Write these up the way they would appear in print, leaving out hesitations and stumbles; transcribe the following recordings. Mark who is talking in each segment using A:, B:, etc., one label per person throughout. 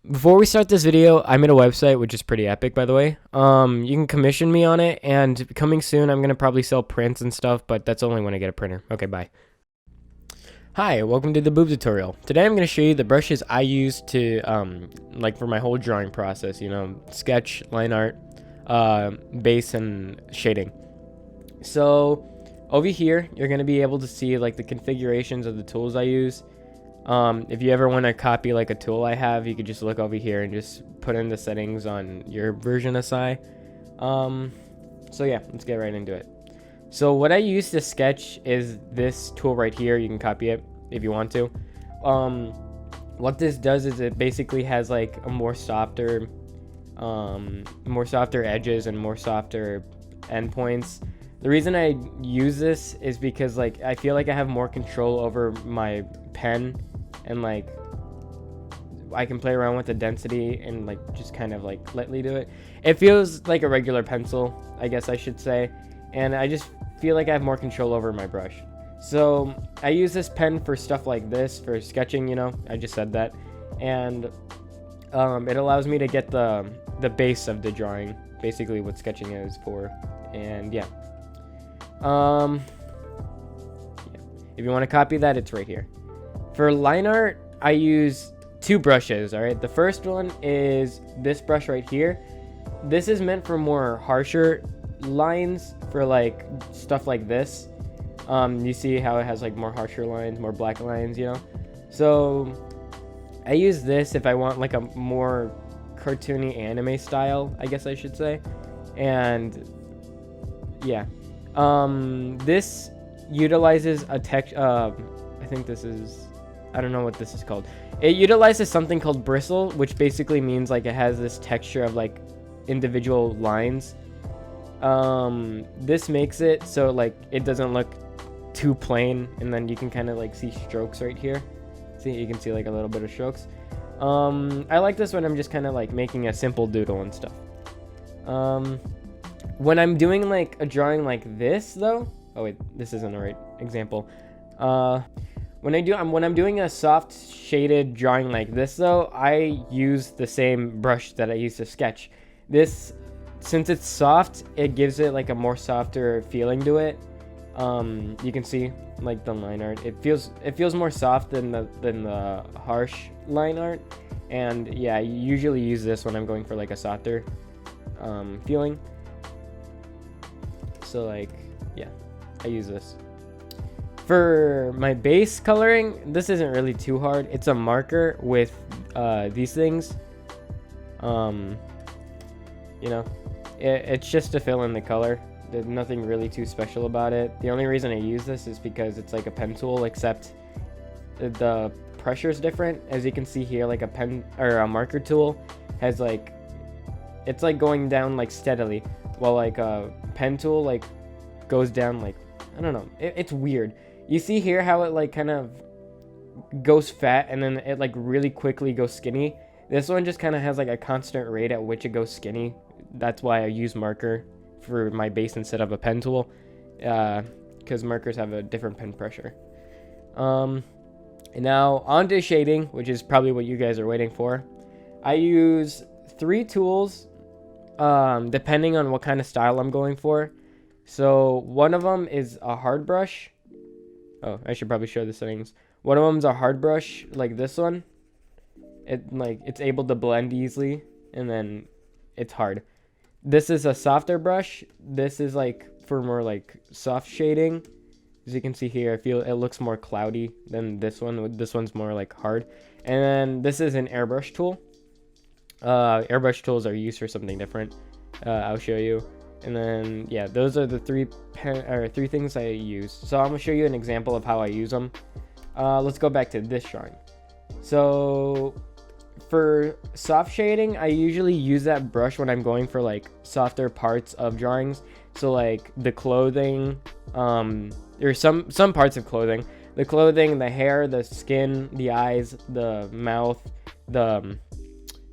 A: Before we start this video, I made a website, which is pretty epic, by the way. You can commission me on it, and coming soon, I'm gonna probably sell prints and stuff, but that's only when I get a printer. Okay, bye. Hi, welcome to the boob tutorial. Today I'm gonna show you the brushes I use to, like for my whole drawing process, you know, sketch, line art, base, and shading. So, over here, you're gonna be able to see like the configurations of the tools I use. If you ever want to copy like a tool I have, you could just look over here and just put in the settings on your version of SAI. So yeah, let's get right into it. So what I use to sketch is this tool right here. You can copy it if you want to. What this does is it basically has like a more softer edges and more softer endpoints. The reason I use this is because like I feel like I have more control over my pen, and like I can play around with the density and like just kind of like lightly do it. It feels like a regular pencil, I guess I should say, and I just feel like I have more control over my brush. So I use this pen for stuff like this, for sketching, you know, I just said that, and it allows me to get the base of the drawing, basically what sketching is for. And yeah, if you want to copy that, it's right here. For line art, I use two brushes, all right? The first one is this brush right here. This is meant for more harsher lines, for like stuff like this. You see how it has like more harsher lines, more black lines, you know? So I use this if I want like a more cartoony anime style, I guess I should say. And yeah, this utilizes a text, I think this is, I don't know what this is called. It utilizes something called bristle, which basically means like it has this texture of like individual lines. This makes it so like it doesn't look too plain, and then you can kind of like see strokes right here. See, you can see like a little bit of strokes. I like this when I'm just kind of like making a simple doodle and stuff. When I'm doing like a drawing like this though, oh wait, this isn't the right example. When I'm doing a soft shaded drawing like this though, I use the same brush that I use to sketch. This, since it's soft, it gives it like a more softer feeling to it. You can see like the line art. It feels more soft than the harsh line art. And yeah, I usually use this when I'm going for like a softer feeling. So like, yeah, I use this. For my base coloring, this isn't really too hard. It's a marker with these things. You know, it's just to fill in the color. There's nothing really too special about it. The only reason I use this is because it's like a pen tool, except the pressure is different. As you can see here, like a pen or a marker tool has like, it's like going down like steadily, while like a pen tool like goes down like, I don't know, it's weird. You see here how it like kind of goes fat and then it like really quickly goes skinny. This one just kind of has like a constant rate at which it goes skinny. That's why I use marker for my base instead of a pen tool, because markers have a different pen pressure. And now on to shading, which is probably what you guys are waiting for. I use 3 tools depending on what kind of style I'm going for. So one of them is a hard brush. Oh, I should probably show the settings. One of them is a hard brush, like this one. It's able to blend easily, and then it's hard. This is a softer brush. This is like for more like soft shading. As you can see here, I feel it looks more cloudy than this one. This one's more like hard. And then this is an airbrush tool. Airbrush tools are used for something different. I'll show you. And then yeah, those are the three things I use. So I'm gonna show you an example of how I use them. Let's go back to this drawing. So for soft shading, I usually use that brush when I'm going for like softer parts of drawings. So like the clothing, or some parts of clothing, the clothing, the hair, the skin, the eyes, the mouth, the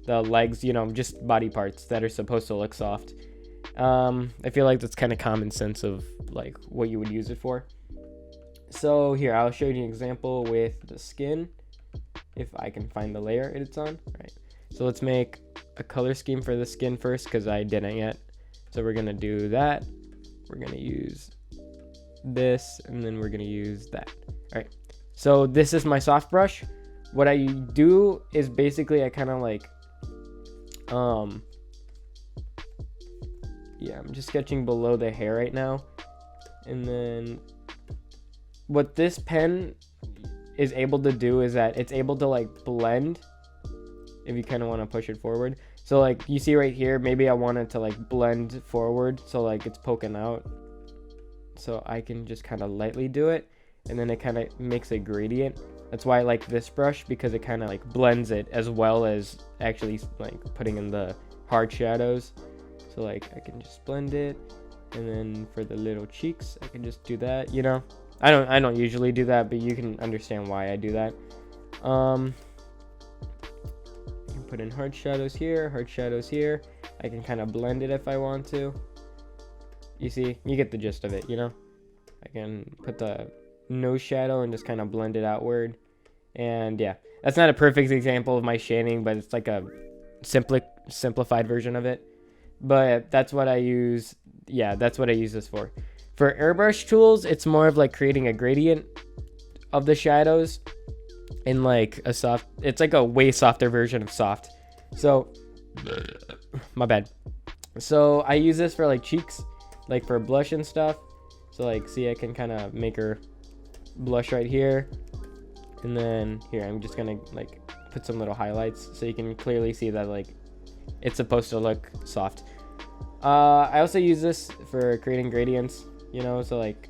A: legs, you know, just body parts that are supposed to look soft. I feel like that's kind of common sense of like what you would use it for. So here, I'll show you an example with the skin, if I can find the layer it's on. All right. So let's make a color scheme for the skin first, because I didn't yet. So we're gonna do that. We're gonna use this, and then we're gonna use that. All right, so this is my soft brush. What I do is basically I kind of like yeah, I'm just sketching below the hair right now. And then what this pen is able to do is that it's able to like blend if you kind of want to push it forward. So like you see right here, maybe I want it to like blend forward, so like it's poking out. So I can just kind of lightly do it, and then it kind of makes a gradient. That's why I like this brush, because it kind of like blends it as well as actually like putting in the hard shadows. So like I can just blend it, and then for the little cheeks I can just do that, you know. I don't usually do that, but you can understand why I do that. You can put in hard shadows here, hard shadows here. I can kind of blend it if I want to. You see, you get the gist of it, you know. I can put the nose shadow and just kind of blend it outward. And yeah, that's not a perfect example of my shading, but it's like a simplified version of it. But that's what I use. Yeah, that's what I use this for. For airbrush tools, it's more of like creating a gradient of the shadows in like a soft, it's like a way softer version of soft. So my bad. So I use this for like cheeks, like for blush and stuff. So like, see, I can kind of make her blush right here, and then here I'm just gonna like put some little highlights so you can clearly see that like it's supposed to look soft. I also use this for creating gradients, you know. So like,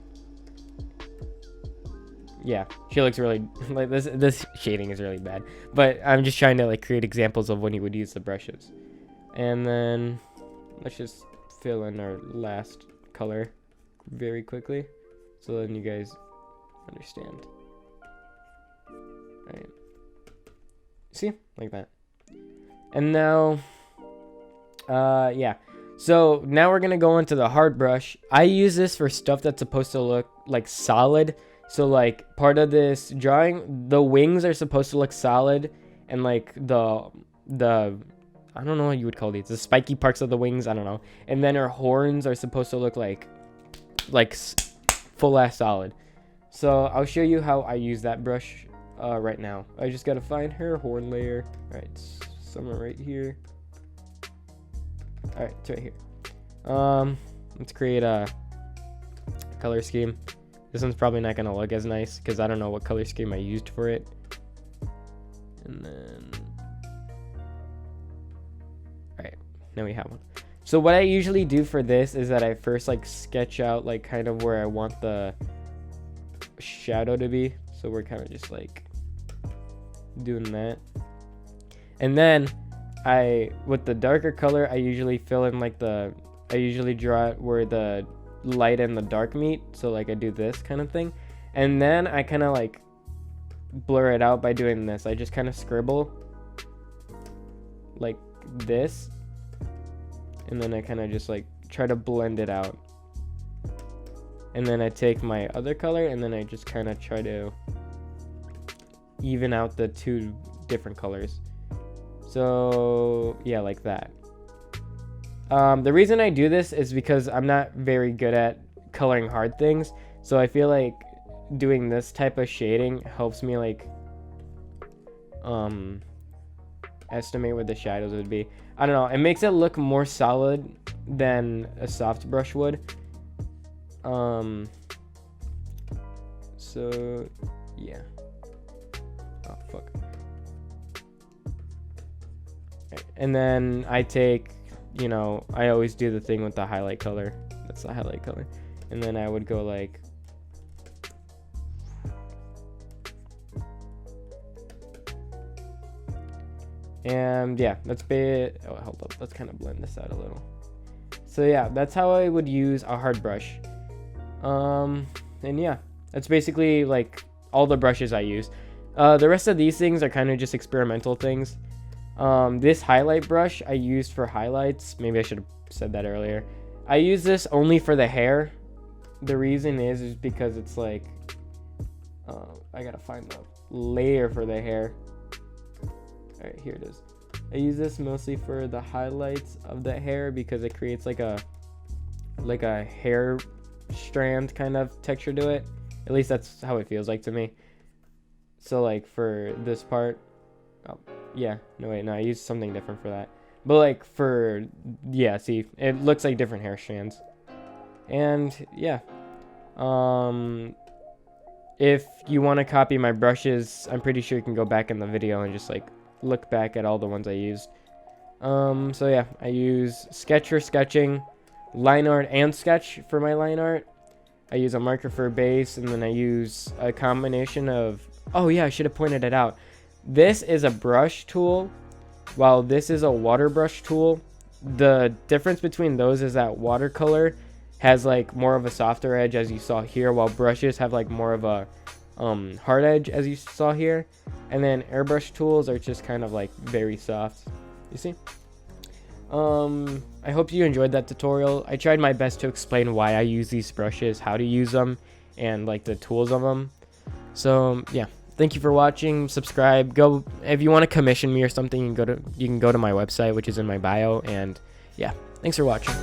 A: yeah, she looks really like this shading is really bad, but I'm just trying to like create examples of when you would use the brushes. And then let's just fill in our last color very quickly, so then you guys understand. Right, see, like that. And now yeah, so now we're gonna go into the hard brush. I use this for stuff that's supposed to look like solid. So like part of this drawing, the wings are supposed to look solid, and like the I don't know what you would call these, the spiky parts of the wings, I don't know. And then her horns are supposed to look like full ass solid. So I'll show you how I use that brush right now. I just gotta find her horn layer. All right, somewhere right here. All right, it's right here. Let's create a color scheme. This one's probably not gonna look as nice because I don't know what color scheme I used for it. And then, all right, now we have one. So what I usually do for this is that I first like sketch out like kind of where I want the shadow to be. So we're kind of just like doing that. And then with the darker color, I usually fill in like I usually draw it where the light and the dark meet. So like I do this kind of thing. And then I kind of like blur it out by doing this. I just kind of scribble like this. And then I kind of just like try to blend it out. And then I take my other color and then I just kind of try to even out the two different colors. So yeah, like that. The reason I do this is because I'm not very good at coloring hard things. So I feel like doing this type of shading helps me like estimate what the shadows would be. I don't know, it makes it look more solid than a soft brush would. So yeah. Oh fuck. Right. And then I take, you know, I always do the thing with the highlight color. That's the highlight color. And then I would go like, and yeah, let's hold up, let's kind of blend this out a little. So yeah, that's how I would use a hard brush. And yeah, that's basically like all the brushes I use. The rest of these things are kind of just experimental things. This highlight brush I used for highlights. Maybe I should have said that earlier. I use this only for the hair. The reason is because it's like, I gotta find the layer for the hair. All right, here it is. I use this mostly for the highlights of the hair because it creates like a hair strand kind of texture to it. At least that's how it feels like to me. So like for this part, oh yeah, no wait, no, I used something different for that. But like for, yeah, see, it looks like different hair strands. And yeah, if you want to copy my brushes, I'm pretty sure you can go back in the video and just like look back at all the ones I used. So yeah, I use Sketch for sketching, line art and Sketch for my line art. I use a marker for base, and then I use a combination of, oh yeah, I should have pointed it out. This is a brush tool, while this is a water brush tool. The difference between those is that watercolor has like more of a softer edge, as you saw here, while brushes have like more of a hard edge, as you saw here. And then airbrush tools are just kind of like very soft, you see. I hope you enjoyed that tutorial. I tried my best to explain why I use these brushes, how to use them, and like the tools of them. So yeah, thank you for watching. Subscribe. Go if you want to commission me or something. You can go to my website, which is in my bio. And yeah, thanks for watching.